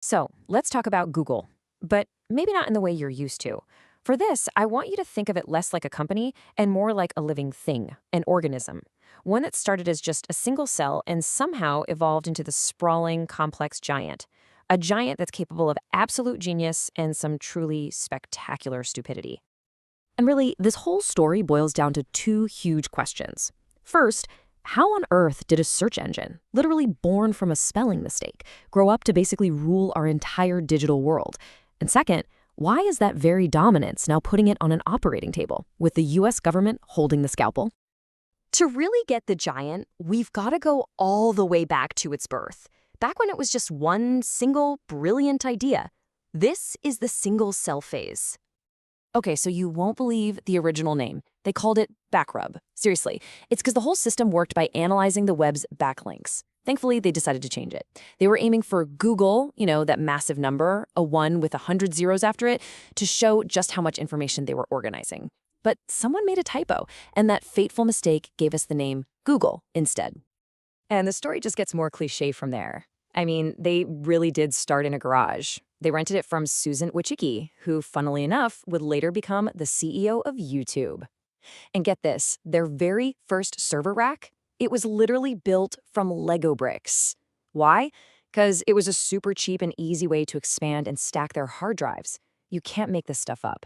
So let's talk about Google, but maybe not in the way you're used to. For this, I want you to think of it less like a company and more like a living thing, an organism. One that started as just a single cell and somehow evolved into the sprawling, complex giant. A giant that's capable of absolute genius and some truly spectacular stupidity. And really, this whole story boils down to two huge questions. First, how on earth did a search engine, literally born from a spelling mistake, grow up to basically rule our entire digital world? And second, why is that very dominance now putting it on an operating table, with the US government holding the scalpel? To really get the giant, we've got to go all the way back to its birth, back when it was just one single brilliant idea. This is the single cell phase. Okay, so you won't believe the original name. They called it backrub. Seriously, it's because the whole system worked by analyzing the web's backlinks. Thankfully, they decided to change it. They were aiming for Google, that massive number, a 1 with 100 zeros after it, to show just how much information they were organizing. But someone made a typo, and that fateful mistake gave us the name Google instead. And the story just gets more cliché from there. I mean, they really did start in a garage. They rented it from Susan Wojcicki, who, funnily enough, would later become the CEO of YouTube. And get this, their very first server rack, it was literally built from Lego bricks. Why? Because it was a super cheap and easy way to expand and stack their hard drives. You can't make this stuff up.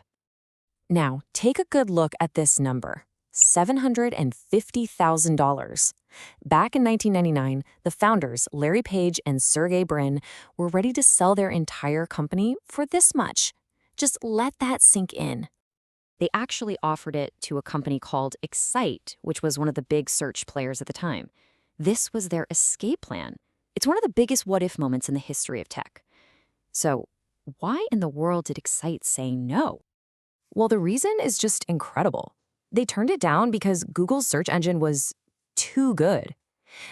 Now, take a good look at this number, $750,000. Back in 1999, the founders, Larry Page and Sergey Brin, were ready to sell their entire company for this much. Just let that sink in. They actually offered it to a company called Excite, which was one of the big search players at the time. This was their escape plan. It's one of the biggest what-if moments in the history of tech. So, why in the world did Excite say no? Well, the reason is just incredible. They turned it down because Google's search engine was too good.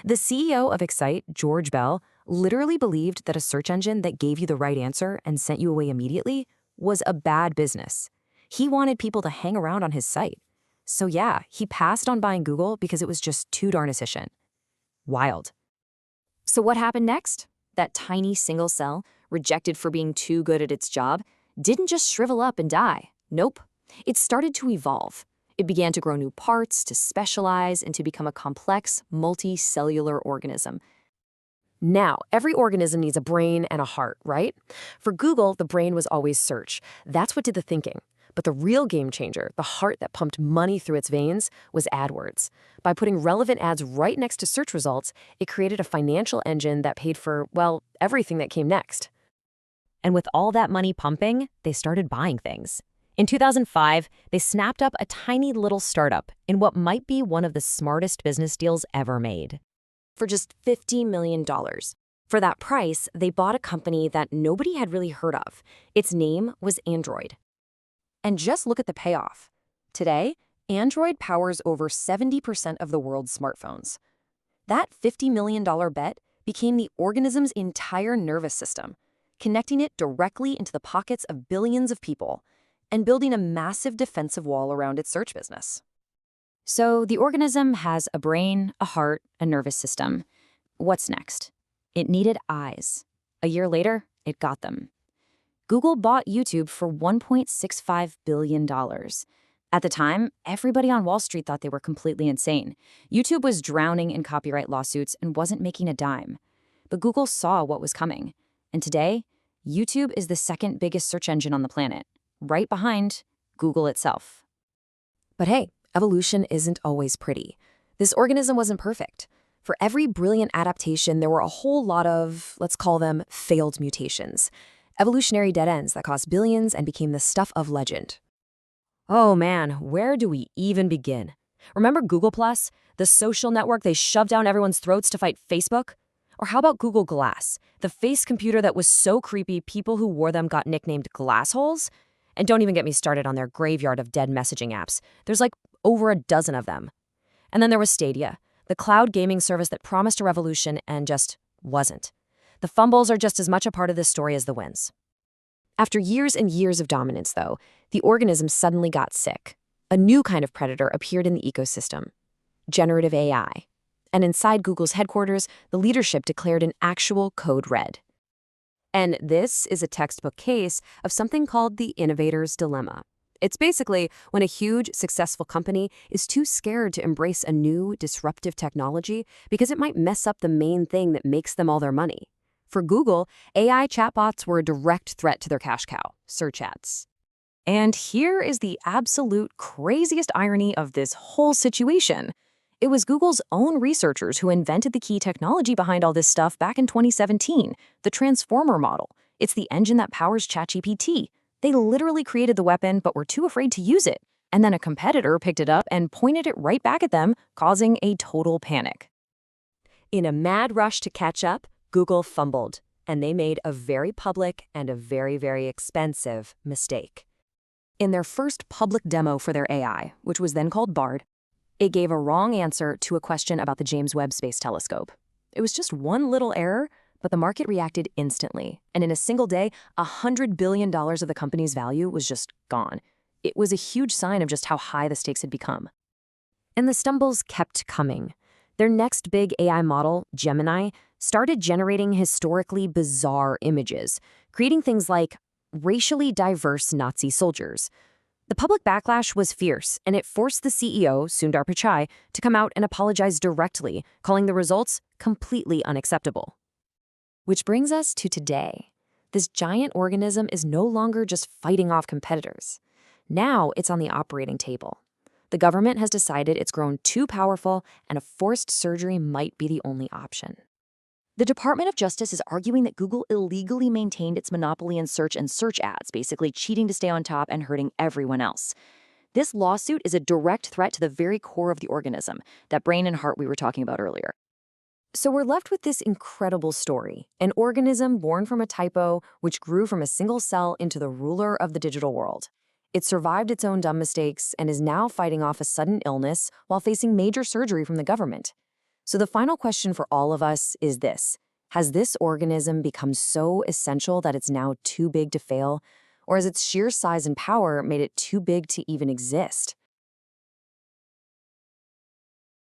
The CEO of Excite, George Bell, literally believed that a search engine that gave you the right answer and sent you away immediately was a bad business. He wanted people to hang around on his site. So yeah, he passed on buying Google because it was just too darn efficient. Wild. So what happened next? That tiny single cell, rejected for being too good at its job, didn't just shrivel up and die. Nope. It started to evolve. It began to grow new parts, to specialize, and to become a complex, multicellular organism. Now, every organism needs a brain and a heart, right? For Google, the brain was always search. That's what did the thinking. But the real game changer, the heart that pumped money through its veins, was AdWords. By putting relevant ads right next to search results, it created a financial engine that paid for, well, everything that came next. And with all that money pumping, they started buying things. In 2005, they snapped up a tiny little startup in what might be one of the smartest business deals ever made. For just $50 million. For that price, they bought a company that nobody had really heard of. Its name was Android. And just look at the payoff. Today, Android powers over 70% of the world's smartphones. That $50 million bet became the organism's entire nervous system, connecting it directly into the pockets of billions of people and building a massive defensive wall around its search business. So the organism has a brain, a heart, a nervous system. What's next? It needed eyes. A year later, it got them. Google bought YouTube for $1.65 billion. At the time, everybody on Wall Street thought they were completely insane. YouTube was drowning in copyright lawsuits and wasn't making a dime. But Google saw what was coming. And today, YouTube is the second biggest search engine on the planet, right behind Google itself. But hey, evolution isn't always pretty. This organism wasn't perfect. For every brilliant adaptation, there were a whole lot of, let's call them, failed mutations. Evolutionary dead ends that cost billions and became the stuff of legend. Oh man, where do we even begin? Remember Google+, the social network they shoved down everyone's throats to fight Facebook? Or how about Google Glass, the face computer that was so creepy people who wore them got nicknamed glassholes? And don't even get me started on their graveyard of dead messaging apps. There's like over a dozen of them. And then there was Stadia, the cloud gaming service that promised a revolution and just wasn't. The fumbles are just as much a part of this story as the wins. After years and years of dominance, though, the organism suddenly got sick. A new kind of predator appeared in the ecosystem, generative AI. And inside Google's headquarters, the leadership declared an actual code red. And this is a textbook case of something called the innovator's dilemma. It's basically when a huge, successful company is too scared to embrace a new, disruptive technology because it might mess up the main thing that makes them all their money. For Google, AI chatbots were a direct threat to their cash cow, search ads. And here is the absolute craziest irony of this whole situation. It was Google's own researchers who invented the key technology behind all this stuff back in 2017, the transformer model. It's the engine that powers ChatGPT. They literally created the weapon but were too afraid to use it. And then a competitor picked it up and pointed it right back at them, causing a total panic. In a mad rush to catch up, Google fumbled, and they made a very public and a very, very expensive mistake. In their first public demo for their AI, which was then called Bard, it gave a wrong answer to a question about the James Webb Space Telescope. It was just one little error, but the market reacted instantly. And in a single day, $100 billion of the company's value was just gone. It was a huge sign of just how high the stakes had become. And the stumbles kept coming. Their next big AI model, Gemini, started generating historically bizarre images, creating things like racially diverse Nazi soldiers. The public backlash was fierce, and it forced the CEO, Sundar Pichai, to come out and apologize directly, calling the results completely unacceptable. Which brings us to today. This giant organism is no longer just fighting off competitors. Now it's on the operating table. The government has decided it's grown too powerful, and a forced surgery might be the only option. The Department of Justice is arguing that Google illegally maintained its monopoly in search and search ads, basically cheating to stay on top and hurting everyone else. This lawsuit is a direct threat to the very core of the organism, that brain and heart we were talking about earlier. So we're left with this incredible story, an organism born from a typo which grew from a single cell into the ruler of the digital world. It survived its own dumb mistakes and is now fighting off a sudden illness while facing major surgery from the government. So the final question for all of us is this: has this organism become so essential that it's now too big to fail? Or has its sheer size and power made it too big to even exist?